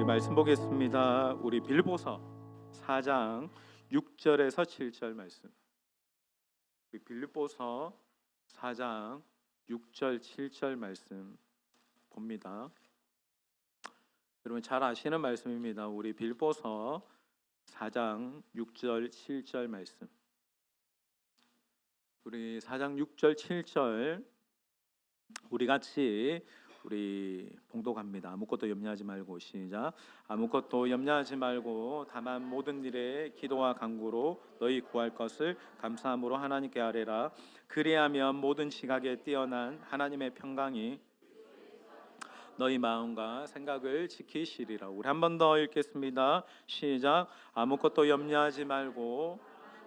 말씀 보겠습니다. 우리 빌보서 4장 6절에서 7절 말씀. 우리 빌보서 4장 6절 7절 말씀 봅니다. 여러분 잘 아시는 말씀입니다. 우리 빌보서 4장 6절 7절 말씀. 우리 4장 6절 7절 우리 같이 봉독합니다. 아무것도 염려하지 말고 시작. 아무것도 염려하지 말고 다만 모든 일에 기도와 간구로 너희 구할 것을 감사함으로 하나님께 아뢰라. 그리하면 모든 지각에 뛰어난 하나님의 평강이 너희 마음과 생각을 지키시리라. 우리 한 번 더 읽겠습니다. 시작. 아무것도 염려하지 말고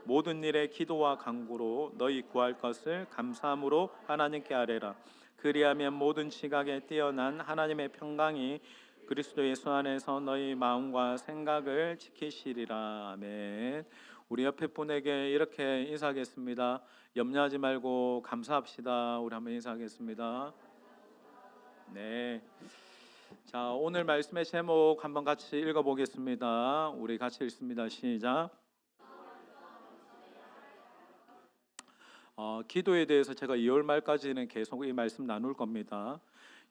모든 일에 기도와 간구로 너희 구할 것을 감사함으로 하나님께 아뢰라. 그리하면 모든 지각에 뛰어난 하나님의 평강이 그리스도 예수 안에서 너희 마음과 생각을 지키시리라. 아멘. 우리 옆에 분에게 이렇게 인사하겠습니다. 염려하지 말고 감사합시다. 우리 한번 인사하겠습니다. 네. 자, 오늘 말씀의 제목 한번 같이 읽어보겠습니다. 우리 같이 읽습니다. 시작. 기도에 대해서 제가 2월 말까지는 계속 이 말씀 나눌 겁니다.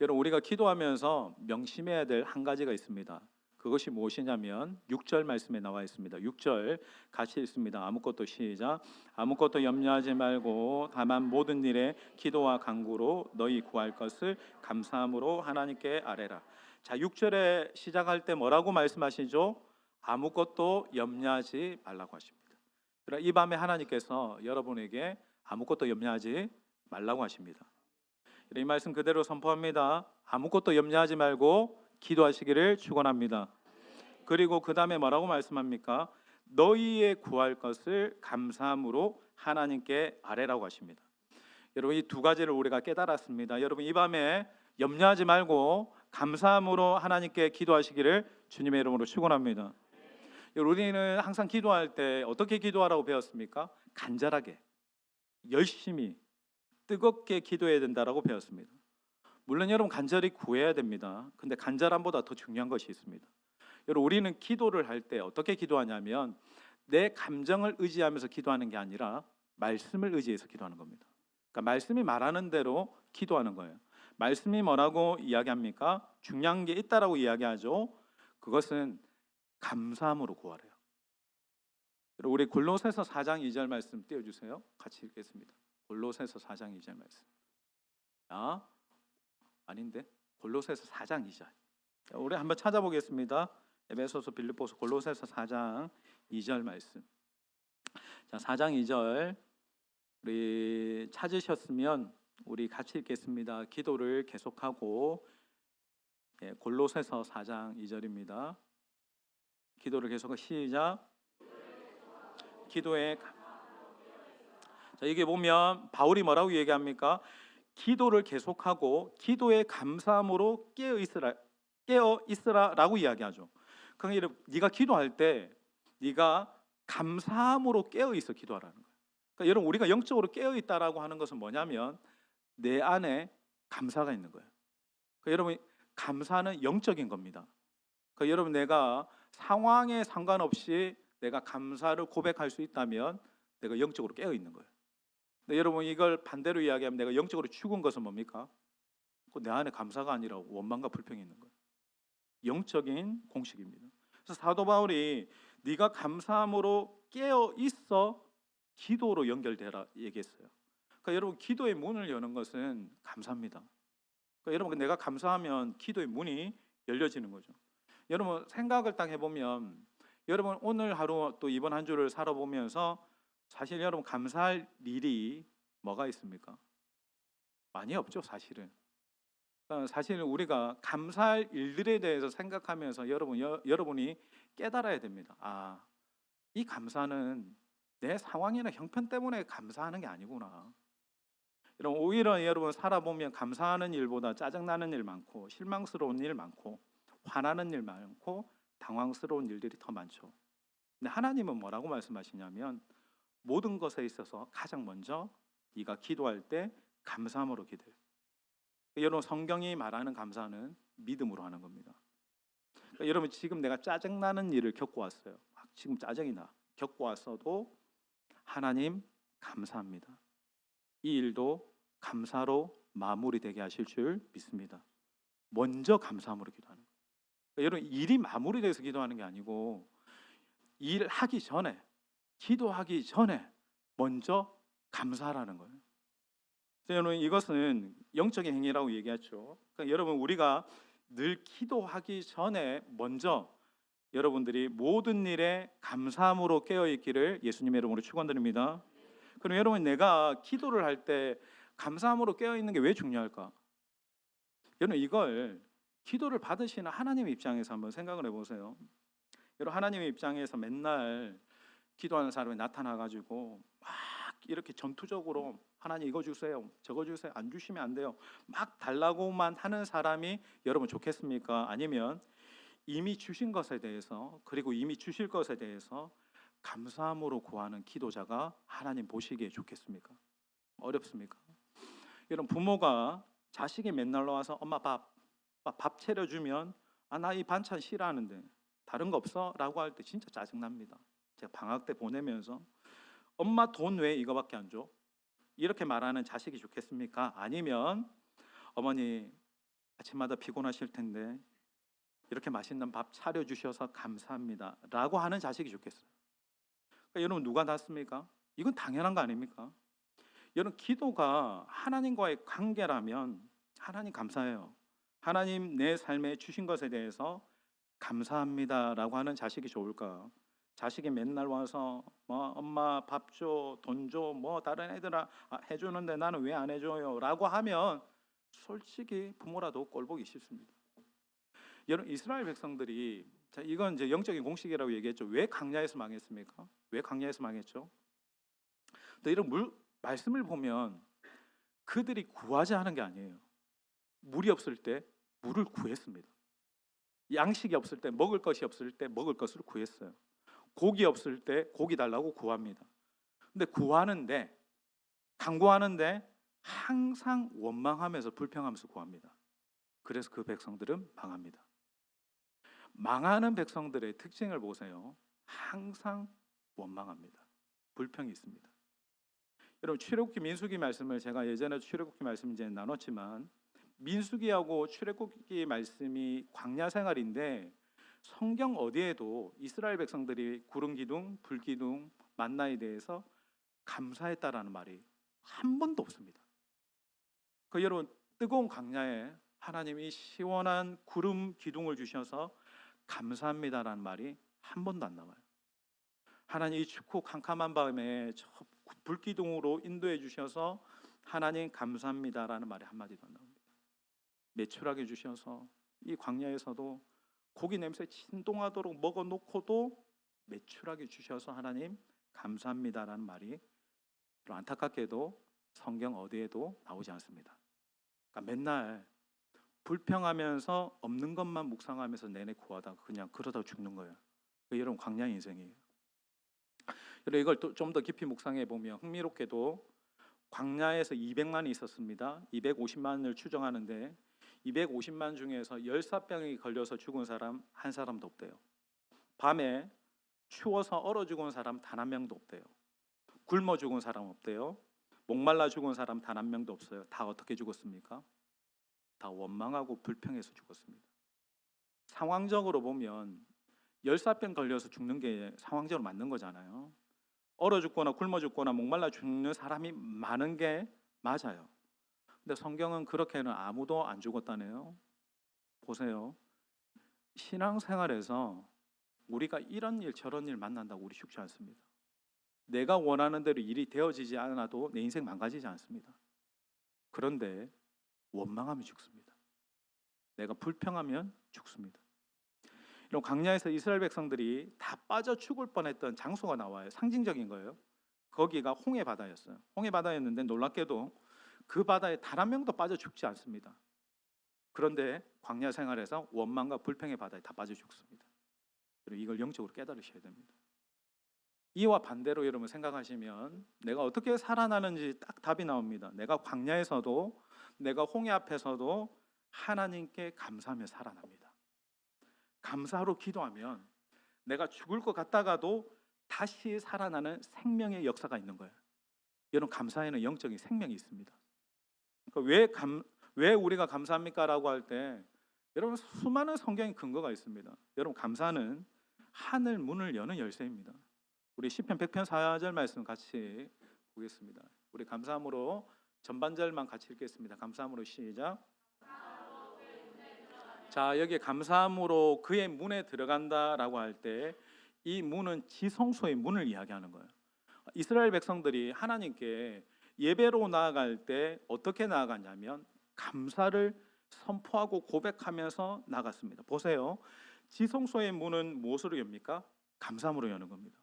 여러분, 우리가 기도하면서 명심해야 될 한 가지가 있습니다. 그것이 무엇이냐면 6절 말씀에 나와 있습니다. 6절 같이 읽습니다. 아무것도 시작. 아무것도 염려하지 말고 다만 모든 일에 기도와 간구로 너희 구할 것을 감사함으로 하나님께 아뢰라. 자, 6절에 시작할 때 뭐라고 말씀하시죠? 아무것도 염려하지 말라고 하십니다. 그러나 이 밤에 하나님께서 여러분에게 아무것도 염려하지 말라고 하십니다. 이 말씀 그대로 선포합니다. 아무것도 염려하지 말고 기도하시기를 축원합니다. 그리고 그 다음에 뭐라고 말씀합니까? 너희의 구할 것을 감사함으로 하나님께 아뢰라고 하십니다. 여러분, 이 두 가지를 우리가 깨달았습니다. 여러분, 이 밤에 염려하지 말고 감사함으로 하나님께 기도하시기를 주님의 이름으로 축원합니다. 우리는 항상 기도할 때 어떻게 기도하라고 배웠습니까? 간절하게, 열심히, 뜨겁게 기도해야 된다라고 배웠습니다. 물론 여러분 간절히 구해야 됩니다. 근데 간절함보다 더 중요한 것이 있습니다. 여러분, 우리는 기도를 할 때 어떻게 기도하냐면 내 감정을 의지하면서 기도하는 게 아니라 말씀을 의지해서 기도하는 겁니다. 그러니까 말씀이 말하는 대로 기도하는 거예요. 말씀이 뭐라고 이야기합니까? 중요한 게 있다라고 이야기하죠. 그것은 감사함으로 구하래요. 우리 골로새서 4장 2절 말씀 띄워주세요. 같이 읽겠습니다. 골로새서 4장 2절 말씀. 아닌데 골로새서 4장 2절. 우리 한번 찾아보겠습니다. 에베소서, 빌립보서, 골로새서 4장 2절 말씀. 자, 4장 2절 우리 찾으셨으면 우리 같이 읽겠습니다. 기도를 계속하고 골로새서 4장 2절입니다. 기도를 계속하고 시작. 기도에 자, 이게 보면 바울이 뭐라고 얘기합니까? 기도를 계속하고 기도에 감사함으로 깨어 있으라라고 이야기하죠. 그러니까 네가 기도할 때 네가 감사함으로 깨어 있어 기도하라는 거예요. 그러니까 여러분, 우리가 영적으로 깨어 있다라고 하는 것은 뭐냐면 내 안에 감사가 있는 거예요. 그러니까 여러분, 감사는 영적인 겁니다. 그러니까 여러분, 내가 상황에 상관없이 내가 감사를 고백할 수 있다면 내가 영적으로 깨어 있는 거예요. 근데 여러분, 이걸 반대로 이야기하면 내가 영적으로 죽은 것은 뭡니까? 내 안에 감사가 아니라 원망과 불평이 있는 거예요. 영적인 공식입니다. 그래서 사도 바울이 네가 감사함으로 깨어 있어 기도로 연결되라 얘기했어요. 그러니까 여러분, 기도의 문을 여는 것은 감사입니다. 그러니까 여러분, 내가 감사하면 기도의 문이 열려지는 거죠. 여러분, 생각을 딱 해보면 여러분, 오늘 하루 또 이번 한 주를 살아보면서 사실 여러분 감사할 일이 뭐가 있습니까? 많이 없죠, 사실은. 사실 우리가 감사할 일들에 대해서 생각하면서 여러분이 깨달아야 됩니다. 이 감사는 내 상황이나 형편 때문에 감사하는 게 아니구나. 여러분, 오히려 여러분 살아보면 감사하는 일보다 짜증나는 일 많고 실망스러운 일 많고 화나는 일 많고 당황스러운 일들이 더 많죠. 근데 하나님은 뭐라고 말씀하시냐면 모든 것에 있어서 가장 먼저 네가 기도할 때 감사함으로 기도해요. 여러분, 성경이 말하는 감사는 믿음으로 하는 겁니다. 그러니까 여러분 지금 내가 짜증나는 일을 겪고 왔어요. 막 지금 짜증이 나. 겪고 왔어도 하나님 감사합니다. 이 일도 감사로 마무리되게 하실 줄 믿습니다. 먼저 감사함으로 기도하는 거예요. 그러니까 여러분 일이 마무리돼서 기도하는 게 아니고 일하기 전에, 기도하기 전에 먼저 감사하라는 거예요. 여러분 이것은 영적인 행위라고 얘기하죠. 그러니까 여러분 우리가 늘 기도하기 전에 먼저 여러분들이 모든 일에 감사함으로 깨어있기를 예수님의 이름으로 축원드립니다. 그럼 여러분 내가 기도를 할 때 감사함으로 깨어있는 게 왜 중요할까? 여러분 이걸 기도를 받으시는 하나님의 입장에서 한번 생각을 해보세요. 여러분 하나님의 입장에서 맨날 기도하는 사람이 나타나가지고 막 이렇게 전투적으로 하나님 이거 주세요, 저거 주세요, 안 주시면 안 돼요, 막 달라고만 하는 사람이 여러분 좋겠습니까? 아니면 이미 주신 것에 대해서 그리고 이미 주실 것에 대해서 감사함으로 구하는 기도자가 하나님 보시기에 좋겠습니까? 어렵습니까? 여러분 부모가 자식이 맨날 와서 엄마 밥 차려주면 나 이 반찬 싫어하는데 다른 거 없어? 라고 할 때 진짜 짜증납니다. 제가 방학 때 보내면서 엄마 돈 왜 이거밖에 안 줘? 이렇게 말하는 자식이 좋겠습니까? 아니면 어머니 아침마다 피곤하실 텐데 이렇게 맛있는 밥 차려주셔서 감사합니다 라고 하는 자식이 좋겠어요? 그러니까 여러분 누가 낫습니까? 이건 당연한 거 아닙니까? 여러분 기도가 하나님과의 관계라면 하나님 감사해요, 하나님 내 삶에 주신 것에 대해서 감사합니다 라고 하는 자식이 좋을까? 자식이 맨날 와서 뭐 엄마 밥 줘, 돈 줘, 뭐 다른 애들아 해주는데 나는 왜 안 해줘요? 라고 하면 솔직히 부모라도 꼴보기 싫습니다. 여러분 이스라엘 백성들이 이건 이제 영적인 공식이라고 얘기했죠. 왜 광야에서 망했습니까? 왜 광야에서 망했죠? 근데 이런 말씀을 보면 그들이 구하지 않은 게 아니에요. 물이 없을 때 물을 구했습니다. 양식이 없을 때, 먹을 것이 없을 때 먹을 것을 구했어요. 고기 없을 때 고기 달라고 구합니다. 근데 구하는데, 간구하는데 항상 원망하면서 불평하면서 구합니다. 그래서 그 백성들은 망합니다. 망하는 백성들의 특징을 보세요. 항상 원망합니다. 불평이 있습니다. 여러분 출애굽기 민수기 말씀을 제가 예전에 출애굽기 말씀 이제 나눴지만 민수기하고 출애굽기 말씀이 광야 생활인데 성경 어디에도 이스라엘 백성들이 구름 기둥, 불 기둥, 만나에 대해서 감사했다라는 말이 한 번도 없습니다. 그 여러분 뜨거운 광야에 하나님이 시원한 구름 기둥을 주셔서 감사합니다라는 말이 한 번도 안 나와요. 하나님 이 춥고 캄캄한 밤에 저 불기둥으로 인도해 주셔서 하나님 감사합니다라는 말이 한마디도 안 나옵니다. 매출하게 주셔서 이 광야에서도 고기 냄새 진동하도록 먹어놓고도 매출하게 주셔서 하나님 감사합니다라는 말이 안타깝게도 성경 어디에도 나오지 않습니다. 그러니까 맨날 불평하면서 없는 것만 묵상하면서 내내 구하다가 그냥 그러다 죽는 거예요. 여러분 광야 인생이에요. 그리고 이걸 좀 더 깊이 묵상해 보면 흥미롭게도 광야에서 200만이 있었습니다. 250만을 추정하는데 250만 중에서 열사병이 걸려서 죽은 사람 한 사람도 없대요. 밤에 추워서 얼어 죽은 사람 단 한 명도 없대요. 굶어 죽은 사람 없대요. 목말라 죽은 사람 단 한 명도 없어요. 다 어떻게 죽었습니까? 다 원망하고 불평해서 죽었습니다. 상황적으로 보면 열사병 걸려서 죽는 게 상황적으로 맞는 거잖아요. 얼어 죽거나 굶어 죽거나 목말라 죽는 사람이 많은 게 맞아요. 근데 성경은 그렇게는 아무도 안 죽었다네요. 보세요. 신앙생활에서 우리가 이런 일 저런 일 만난다고 우리 죽지 않습니다. 내가 원하는 대로 일이 되어지지 않아도 내 인생 망가지지 않습니다. 그런데 원망하면 죽습니다. 내가 불평하면 죽습니다. 이런 광야에서 이스라엘 백성들이 다 빠져 죽을 뻔했던 장소가 나와요. 상징적인 거예요. 거기가 홍해 바다였어요. 홍해 바다였는데 놀랍게도 그 바다에 단 한 명도 빠져 죽지 않습니다. 그런데 광야 생활에서 원망과 불평의 바다에 다 빠져 죽습니다. 그리고 이걸 영적으로 깨달으셔야 됩니다. 이와 반대로 여러분 생각하시면 내가 어떻게 살아나는지 딱 답이 나옵니다. 내가 광야에서도 내가 홍해 앞에서도 하나님께 감사하며 살아납니다. 감사로 기도하면 내가 죽을 것 같다가도 다시 살아나는 생명의 역사가 있는 거예요. 여러분, 감사에는 영적인 생명이 있습니다. 그러니까 왜 우리가 감사합니까? 라고 할 때 여러분, 수많은 성경의 근거가 있습니다. 여러분, 감사는 하늘 문을 여는 열쇠입니다. 우리 시편 100편 4절 말씀 같이 보겠습니다. 우리 감사함으로 전반절만 같이 읽겠습니다. 감사함으로 시작. 자, 여기 감사함으로 그의 문에 들어간다라고 할 때 이 문은 지성소의 문을 이야기하는 거예요. 이스라엘 백성들이 하나님께 예배로 나아갈 때 어떻게 나아갔냐면 감사를 선포하고 고백하면서 나갔습니다. 보세요. 지성소의 문은 무엇으로 엽니까? 감사함으로 여는 겁니다.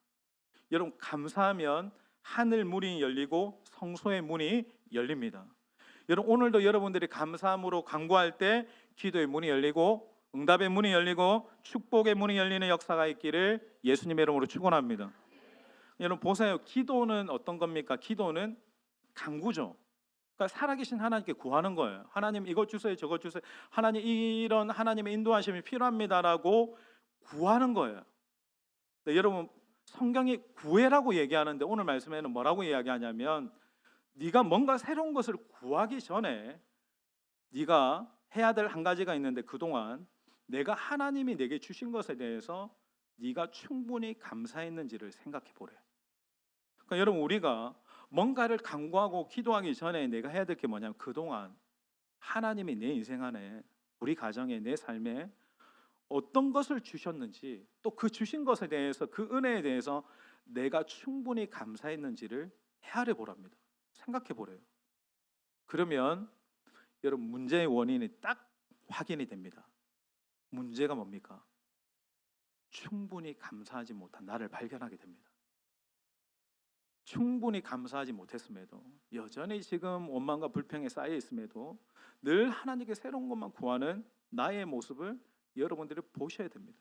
여러분, 감사하면 하늘 문이 열리고 성소의 문이 열립니다. 여러분, 오늘도 여러분들이 감사함으로 간구할 때 기도의 문이 열리고 응답의 문이 열리고 축복의 문이 열리는 역사가 있기를 예수님의 이름으로 축원합니다. 여러분, 보세요. 기도는 어떤 겁니까? 기도는 간구죠. 그러니까 살아계신 하나님께 구하는 거예요. 하나님, 이것 주세요, 저것 주세요. 하나님, 이런 하나님의 인도하심이 필요합니다라고 구하는 거예요. 네, 여러분, 성경이 구해라고 얘기하는데 오늘 말씀에는 뭐라고 이야기하냐면 네가 뭔가 새로운 것을 구하기 전에 네가 해야 될 한 가지가 있는데 그동안 내가 하나님이 내게 주신 것에 대해서 네가 충분히 감사했는지를 생각해 보래. 그러니까 여러분, 우리가 뭔가를 간구하고 기도하기 전에 내가 해야 될 게 뭐냐면 그동안 하나님이 내 인생 안에, 우리 가정에, 내 삶에 어떤 것을 주셨는지, 또 그 주신 것에 대해서, 그 은혜에 대해서 내가 충분히 감사했는지를 헤아려 보랍니다. 생각해 보래요. 그러면 여러분, 문제의 원인이 딱 확인이 됩니다. 문제가 뭡니까? 충분히 감사하지 못한 나를 발견하게 됩니다. 충분히 감사하지 못했음에도, 여전히 지금 원망과 불평에 쌓여 있음에도 늘 하나님께 새로운 것만 구하는 나의 모습을 여러분들이 보셔야 됩니다.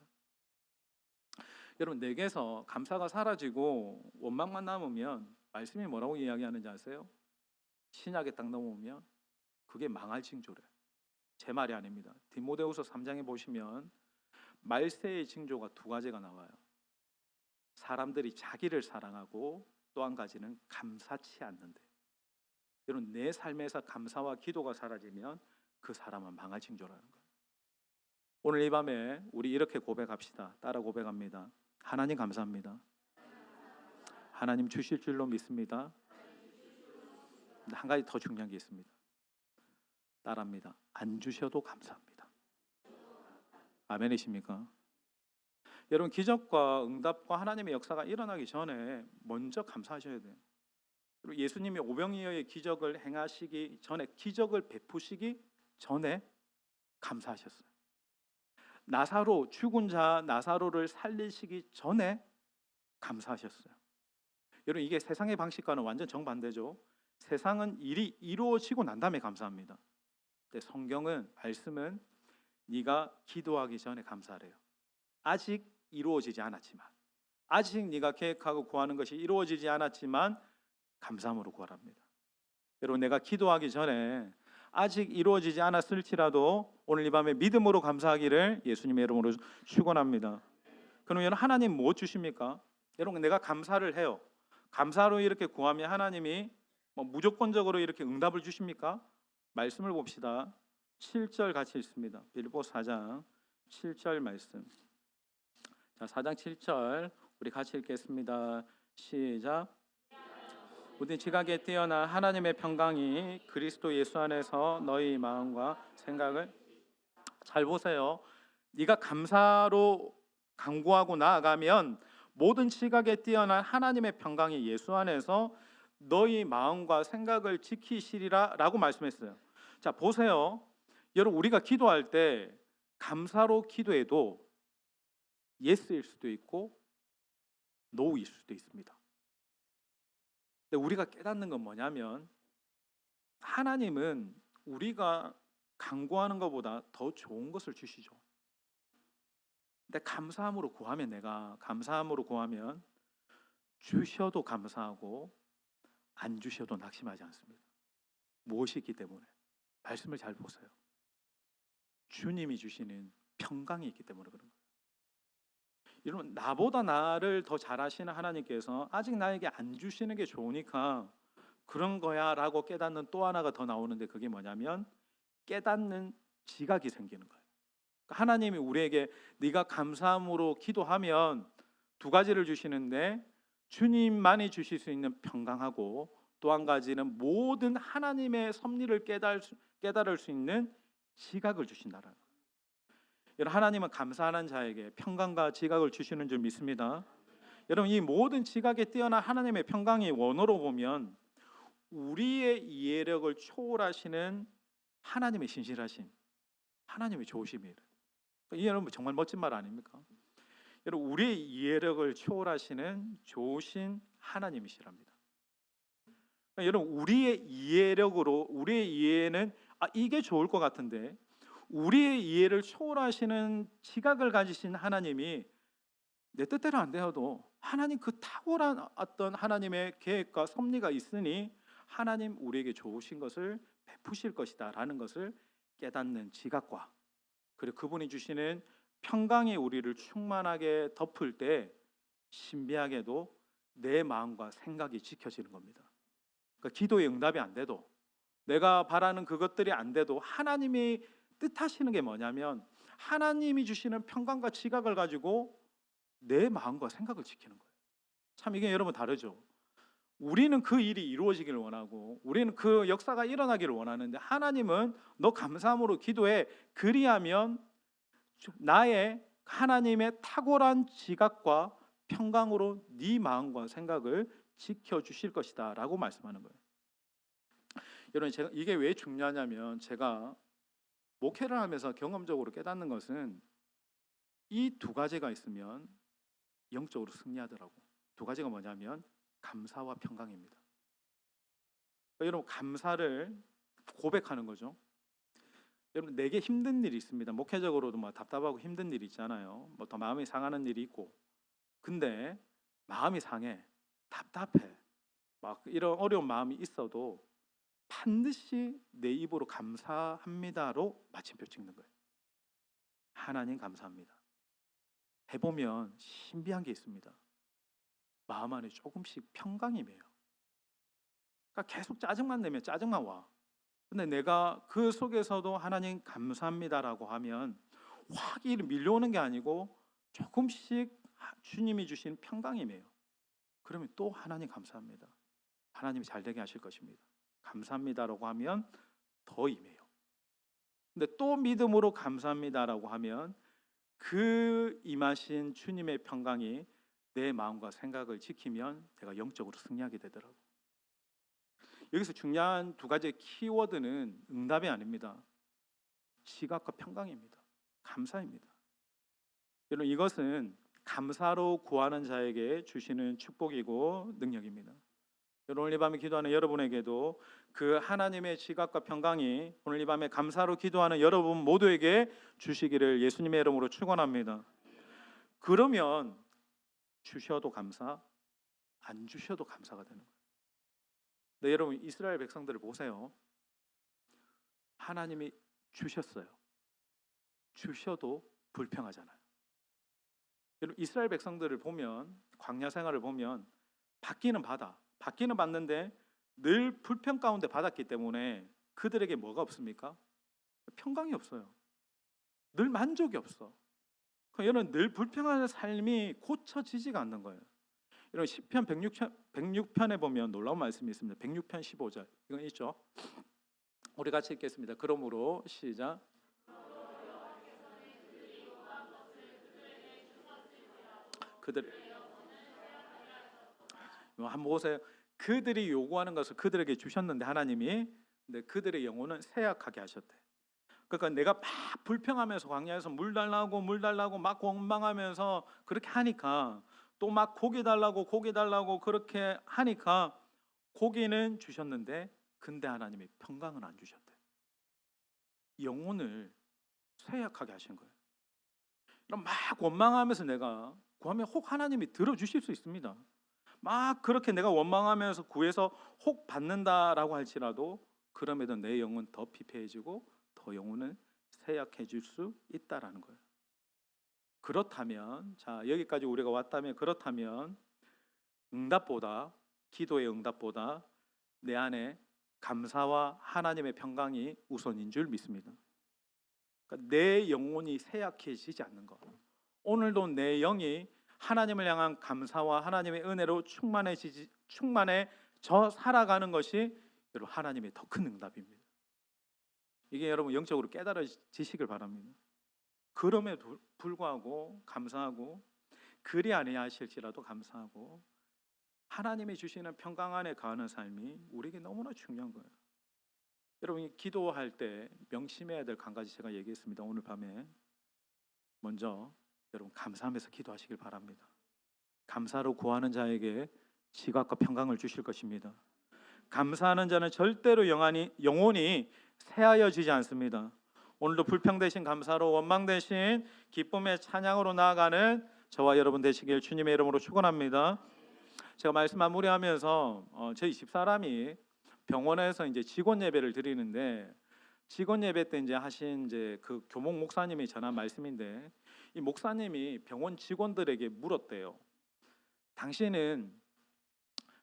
여러분, 내게서 감사가 사라지고 원망만 남으면 말씀이 뭐라고 이야기하는지 아세요? 신약에 딱 넘어오면 그게 망할 징조래요. 제 말이 아닙니다. 디모데후서 3장에 보시면 말세의 징조가 두 가지가 나와요. 사람들이 자기를 사랑하고 또 한 가지는 감사치 않는데, 여러분, 내 삶에서 감사와 기도가 사라지면 그 사람은 망할 징조라는 거예요. 오늘 이 밤에 우리 이렇게 고백합시다. 따라 고백합니다. 하나님 감사합니다. 하나님 주실 줄로 믿습니다. 한 가지 더 중요한 게 있습니다. 따라합니다. 안 주셔도 감사합니다. 아멘이십니까? 여러분, 기적과 응답과 하나님의 역사가 일어나기 전에 먼저 감사하셔야 돼요. 그리고 예수님이 오병이어의 기적을 행하시기 전에, 기적을 베푸시기 전에 감사하셨어요. 나사로, 죽은 자 나사로를 살리시기 전에 감사하셨어요. 여러분, 이게 세상의 방식과는 완전 정반대죠. 세상은 일이 이루어지고 난 다음에 감사합니다. 근데 성경은, 말씀은 네가 기도하기 전에 감사하래요. 아직 이루어지지 않았지만, 아직 네가 계획하고 구하는 것이 이루어지지 않았지만 감사함으로 구하랍니다. 여러분, 내가 기도하기 전에 아직 이루어지지 않았을지라도 오늘 이 밤에 믿음으로 감사하기를 예수님의 이름으로 축원합니다. 그럼 여러분, 하나님 무엇 주십니까? 여러분, 내가 감사를 해요. 감사로 이렇게 구하면 하나님이 무조건적으로 이렇게 응답을 주십니까? 말씀을 봅시다. 7절 같이 읽습니다. 빌립보 4장 7절 말씀. 자, 4장 7절 우리 같이 읽겠습니다. 시작. 모든 지각에 뛰어난 하나님의 평강이 그리스도 예수 안에서 너희 마음과 생각을, 잘 보세요. 네가 감사로 간구하고 나아가면 모든 지각에 뛰어난 하나님의 평강이 예수 안에서 너희 마음과 생각을 지키시리라 라고 말씀했어요. 자, 보세요. 여러분, 우리가 기도할 때 감사로 기도해도 예스일 수도 있고 노일 수도 있습니다. 근데 우리가 깨닫는 건 뭐냐면 하나님은 우리가 간구하는 것보다 더 좋은 것을 주시죠. 근데 감사함으로 구하면, 내가 감사함으로 구하면 주셔도 감사하고 안 주셔도 낙심하지 않습니다. 무엇이 있기 때문에? 말씀을 잘 보세요. 주님이 주시는 평강이 있기 때문에 그런 거예요. 여러분, 나보다 나를 더 잘하시는 하나님께서 아직 나에게 안 주시는 게 좋으니까 그런 거야라고 깨닫는 또 하나가 더 나오는데, 그게 뭐냐면 깨닫는 지각이 생기는 거예요. 하나님이 우리에게 네가 감사함으로 기도하면 두 가지를 주시는데, 주님만이 주실 수 있는 평강하고, 또 한 가지는 모든 하나님의 섭리를 깨달을 수 있는 지각을 주신다라는 거예요. 여러분, 하나님은 감사하는 자에게 평강과 지각을 주시는 줄 믿습니다. 여러분, 이 모든 지각에 뛰어난 하나님의 평강이 원어로 보면 우리의 이해력을 초월하시는 하나님의 신실하심, 하나님의 좋으심이에요. 이 여러분 정말 멋진 말 아닙니까? 여러분, 우리의 이해력을 초월하시는 좋으신 하나님이시랍니다. 그러니까 여러분, 우리의 이해력으로, 우리의 이해는 이게 좋을 것 같은데, 우리의 이해를 초월하시는 지각을 가지신 하나님이 내 뜻대로 안 되어도 하나님 그 탁월한 어떤 하나님의 계획과 섭리가 있으니 하나님 우리에게 좋으신 것을 베푸실 것이다 라는 것을 깨닫는 지각과, 그리고 그분이 주시는 평강이 우리를 충만하게 덮을 때 신비하게도 내 마음과 생각이 지켜지는 겁니다. 그러니까 기도의 응답이 안 돼도, 내가 바라는 그것들이 안 돼도 하나님이 뜻하시는 게 뭐냐면 하나님이 주시는 평강과 지각을 가지고 내 마음과 생각을 지키는 거예요. 참 이게 여러분 다르죠. 우리는 그 일이 이루어지기를 원하고 우리는 그 역사가 일어나기를 원하는데, 하나님은 너 감사함으로 기도해, 그리하면 나의 하나님의 탁월한 지각과 평강으로 네 마음과 생각을 지켜주실 것이다 라고 말씀하는 거예요. 여러분, 제가 이게 왜 중요하냐면, 제가 목회를 하면서 경험적으로 깨닫는 것은 이 두 가지가 있으면 영적으로 승리하더라고. 두 가지가 뭐냐면 감사와 평강입니다. 여러분, 감사를 고백하는 거죠. 여러분, 내게 힘든 일이 있습니다. 목회적으로도 뭐 답답하고 힘든 일이 있잖아요. 뭐 더 마음이 상하는 일이 있고, 근데 마음이 상해, 답답해, 막 이런 어려운 마음이 있어도 반드시 내 입으로 감사합니다로 마침표 찍는 거예요. 하나님 감사합니다. 해보면 신비한 게 있습니다. 마음 안에 조금씩 평강이 매요. 그러니까 계속 짜증만 내면 짜증만 와. 근데 내가 그 속에서도 하나님 감사합니다라고 하면 확 밀려오는 게 아니고 조금씩 주님이 주신 평강이 매요. 그러면 또 하나님 감사합니다, 하나님이 잘 되게 하실 것입니다, 감사합니다라고 하면 더 임해요. 근데 또 믿음으로 감사합니다라고 하면 그 임하신 주님의 평강이 내 마음과 생각을 지키면 제가 영적으로 승리하게 되더라고요. 여기서 중요한 두 가지의 키워드는 응답이 아닙니다. 지각과 평강입니다. 감사입니다. 여러분, 이것은 감사로 구하는 자에게 주시는 축복이고 능력입니다. 여러분, 오늘 이 밤에 기도하는 여러분에게도 그 하나님의 지각과 평강이 오늘 이 밤에 감사로 기도하는 여러분 모두에게 주시기를 예수님의 이름으로 축원합니다. 그러면 주셔도 감사, 안 주셔도 감사가 되는 거예요. 네, 여러분, 이스라엘 백성들을 보세요. 하나님이 주셨어요. 주셔도 불평하잖아요. 여러분, 이스라엘 백성들을 보면, 광야 생활을 보면 받기는 받는데 늘 불평 가운데 받았기 때문에 그들에게 뭐가 없습니까? 평강이 없어요. 늘 만족이 없어. 여러분, 늘 불평하는 삶이 고쳐지지가 않는 거예요. 여러분, 시편 106편에 보면 놀라운 말씀이 있습니다. 106편 15절 이건 있죠? 우리 같이 읽겠습니다. 그러므로 시작. 그들 한번 보세요. 그들이 요구하는 것을 그들에게 주셨는데 하나님이, 근데 그들의 영혼은 쇠약하게 하셨대. 그러니까 내가 막 불평하면서 광야에서 물 달라고 막 원망하면서 그렇게 하니까, 또 막 고기 달라고 그렇게 하니까 고기는 주셨는데 근데 하나님이 평강은 안 주셨대. 영혼을 쇠약하게 하신 거예요. 그럼 막 원망하면서 내가 구하면 혹 하나님이 들어주실 수 있습니다. 막 그렇게 내가 원망하면서 구해서 혹 받는다라고 할지라도 그럼에도 내 영은 더 피폐해지고 더 영혼은 쇠약해질 수 있다라는 거예요. 그렇다면, 자, 여기까지 우리가 왔다면, 그렇다면 응답보다, 기도의 응답보다 내 안에 감사와 하나님의 평강이 우선인 줄 믿습니다. 그러니까 내 영혼이 쇠약해지지 않는 것. 오늘도 내 영이 하나님을 향한 감사와 하나님의 은혜로 충만해져 살아가는 것이 여러분 하나님의 더 큰 응답입니다. 이게 여러분 영적으로 깨달아지시길 바랍니다. 그럼에도 불구하고 감사하고, 그리 아니하실지라도 감사하고, 하나님이 주시는 평강 안에 거하는 삶이 우리에게 너무나 중요한 거예요. 여러분이 기도할 때 명심해야 될 한 가지 제가 얘기했습니다. 오늘 밤에 먼저 여러분 감사하면서 기도하시길 바랍니다. 감사로 구하는 자에게 지각과 평강을 주실 것입니다. 감사하는 자는 절대로 영혼이 새하여지지 않습니다. 오늘도 불평 대신 감사로, 원망 대신 기쁨의 찬양으로 나아가는 저와 여러분 되시길 주님의 이름으로 축원합니다. 제가 말씀 마무리하면서 저희 집사람이 병원에서 이제 직원 예배를 드리는데, 직원 예배 때 이제 하신 이제 그 교목 목사님이 전한 말씀인데, 이 목사님이 병원 직원들에게 물었대요. 당신은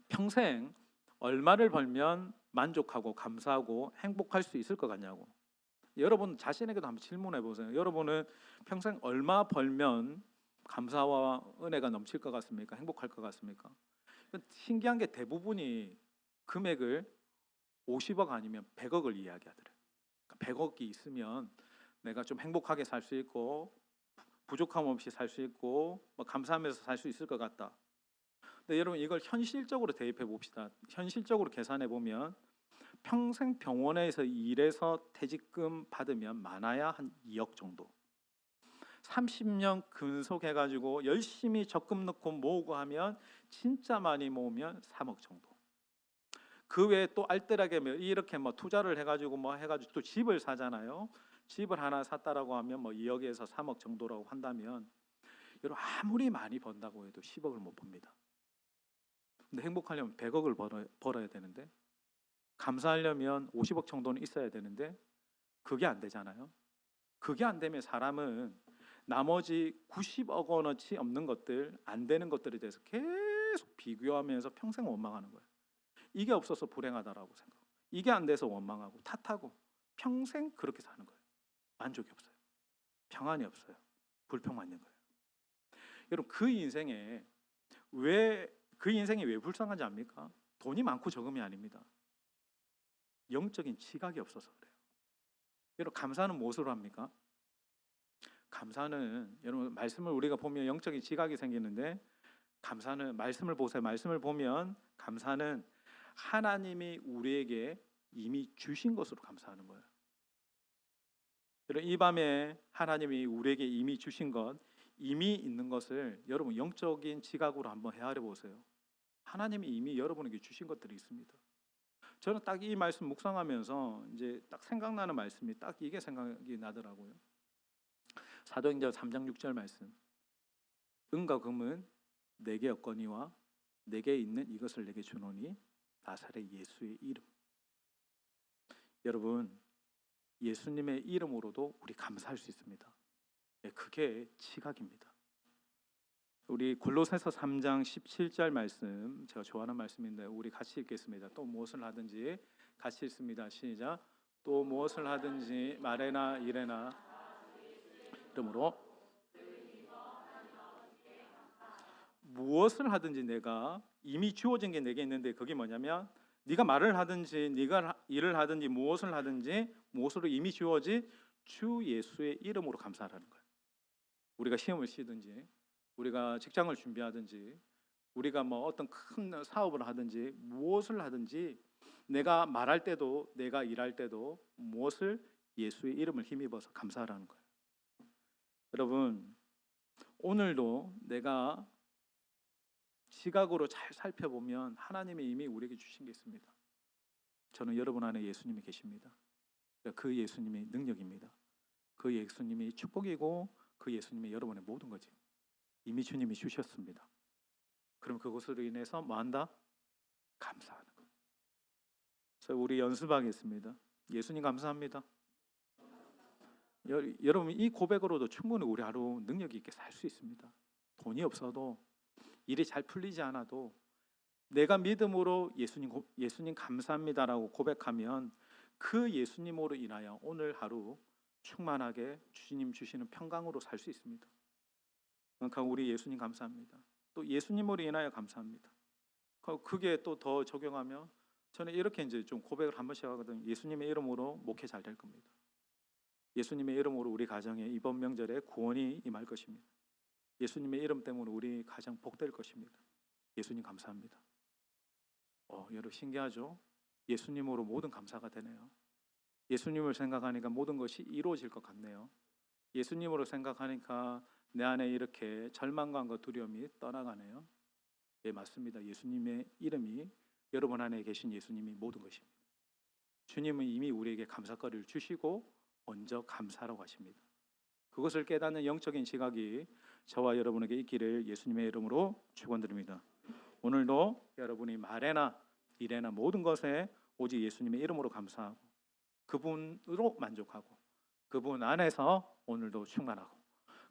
평생 얼마를 벌면 만족하고 감사하고 행복할 수 있을 것 같냐고. 여러분 자신에게도 한번 질문해 보세요. 여러분은 평생 얼마 벌면 감사와 은혜가 넘칠 것 같습니까? 행복할 것 같습니까? 신기한 게 대부분이 금액을 50억 아니면 100억을 이야기하더래요. 그러니까 100억이 있으면 내가 좀 행복하게 살 수 있고, 부족함 없이 살 수 있고, 뭐 감사하면서 살 수 있을 것 같다. 근데 여러분 이걸 현실적으로 대입해 봅시다. 현실적으로 계산해 보면 평생 병원에서 일해서 퇴직금 받으면 많아야 한 2억 정도. 30년 근속해가지고 열심히 적금 넣고 모으고 하면 진짜 많이 모으면 3억 정도. 그 외에 또 알뜰하게 이렇게 뭐 투자를 해가지고 뭐 해가지고 또 집을 사잖아요. 집을 하나 샀다라고 하면 뭐 2억에서 3억 정도라고 한다면, 여러분 아무리 많이 번다고 해도 10억을 못 봅니다. 근데 행복하려면 100억을 벌어야 되는데, 감사하려면 50억 정도는 있어야 되는데 그게 안 되잖아요. 그게 안 되면 사람은 나머지 90억 원어치 없는 것들, 안 되는 것들에 대해서 계속 비교하면서 평생 원망하는 거예요. 이게 없어서 불행하다라고 생각하고, 이게 안 돼서 원망하고 탓하고, 평생 그렇게 사는 거예요. 만족이 없어요. 평안이 없어요. 불평만 있는 거예요. 여러분 그 인생이 왜 불쌍한지 압니까? 돈이 많고 적음이 아닙니다. 영적인 지각이 없어서 그래요. 여러분 감사는 무엇으로 합니까? 감사는 여러분 말씀을 우리가 보면 영적인 지각이 생기는데, 감사는 말씀을 보세요. 말씀을 보면 감사는 하나님이 우리에게 이미 주신 것으로 감사하는 거예요. 여러분 이 밤에 하나님이 우리에게 이미 주신 것, 이미 있는 것을 여러분 영적인 지각으로 한번 헤아려 보세요. 하나님이 이미 여러분에게 주신 것들이 있습니다. 저는 딱 이 말씀 묵상하면서 이제 딱 생각나는 말씀이 딱 이게 생각이 나더라고요. 사도행전 3장 6절 말씀. 은과 금은 내게 없거니와 내게 있는 이것을 내게 주노니 나사렛 예수의 이름. 여러분 예수님의 이름으로도 우리 감사할 수 있습니다. 그게 지각입니다. 우리 골로새서 3장 17절 말씀, 제가 좋아하는 말씀인데 우리 같이 읽겠습니다. 또 무엇을 하든지, 같이 읽습니다. 시작. 또 무엇을 하든지 말에나 일에나 이름으로, 무엇을 하든지 내가 이미 주어진 게 내게 있는데, 그게 뭐냐면 네가 말을 하든지 네가 일을 하든지 무엇을 하든지 무엇으로 이미 주어진 주 예수의 이름으로 감사하라는 거예요. 우리가 시험을 치든지, 우리가 직장을 준비하든지, 우리가 뭐 어떤 큰 사업을 하든지 무엇을 하든지, 내가 말할 때도 내가 일할 때도 무엇을 예수의 이름을 힘입어서 감사하라는 거예요. 여러분 오늘도 내가 지각으로 잘 살펴보면 하나님이 이미 우리에게 주신 게 있습니다. 저는 여러분 안에 예수님이 계십니다. 그 예수님이 능력입니다. 그 예수님이 축복이고, 그 예수님이 여러분의 모든 거지. 이미 주님이 주셨습니다. 그럼 그것으로 인해서 뭐한다? 감사하는 거. 그래서 우리 연습하겠습니다. 예수님 감사합니다. 여러분 이 고백으로도 충분히 우리 하루 능력 있게 살 수 있습니다. 돈이 없어도 일이 잘 풀리지 않아도 내가 믿음으로 예수님 감사합니다라고 고백하면 그 예수님으로 인하여 오늘 하루 충만하게 주님 주시는 평강으로 살 수 있습니다. 그러니까 우리 예수님 감사합니다. 또 예수님으로 인하여 감사합니다. 그게 또 더 적용하면 저는 이렇게 이제 좀 고백을 한 번씩 하거든요. 예수님의 이름으로 목회 잘 될 겁니다. 예수님의 이름으로 우리 가정에 이번 명절에 구원이 임할 것입니다. 예수님의 이름 때문에 우리 가정 복될 것입니다. 예수님 감사합니다. 여러분 신기하죠? 예수님으로 모든 감사가 되네요. 예수님을 생각하니까 모든 것이 이루어질 것 같네요. 예수님으로 생각하니까 내 안에 이렇게 절망감과 두려움이 떠나가네요. 예, 맞습니다. 예수님의 이름이 여러분 안에 계신 예수님이 모든 것입니다. 주님은 이미 우리에게 감사거리를 주시고 먼저 감사라고 하십니다. 그것을 깨닫는 영적인 지각이 저와 여러분에게 있기를 예수님의 이름으로 축원드립니다. 오늘도 여러분이 말에나 일에나 모든 것에 오직 예수님의 이름으로 감사하고 그분으로 만족하고 그분 안에서 오늘도 충만하고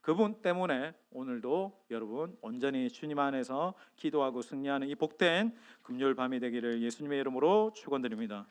그분 때문에 오늘도 여러분 온전히 주님 안에서 기도하고 승리하는 이 복된 금요일 밤이 되기를 예수님의 이름으로 축원드립니다.